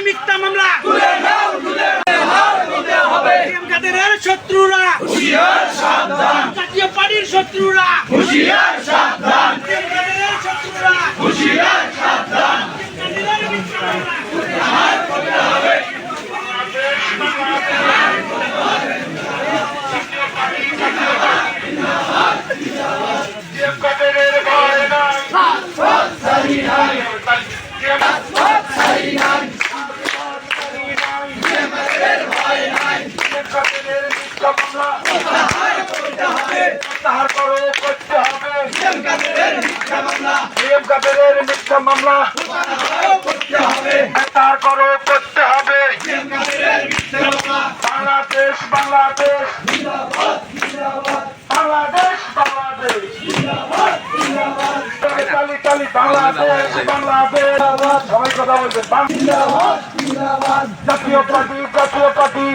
মিথ্যা মামলা কাদেরের শত্রুরা জাতীয় পার্টির শত্রুরা কাদেরের শত্রুরা কাদেরের মিথ্যা মামলা তার করো করতে হবে বাংলাদেশ বাংলাদেশ বাংলাদেশ বাংলাদেশ কালি কালি বাংলাদেশ বাংলাদেশ সবাই কথা বলবেন জাতীয় পার্টি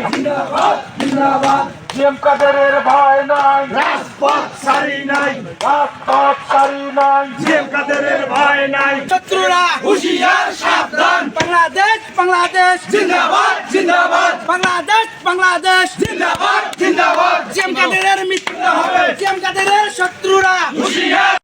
জিএম কাদেরের ভয় নাই রাজপথ সারি নাই জিএম কাদেরের ভয় নাই শত্রুরা হুশিয়ার সাবধান বাংলাদেশ বাংলাদেশ জিন্দাবাদ জিন্দাবাদ বাংলাদেশ বাংলাদেশ জিন্দাবাদ জিন্দাবাদ জিএম কাদেরের মিত্র হবে জিএম কাদেরের শত্রুরা হুশিয়ার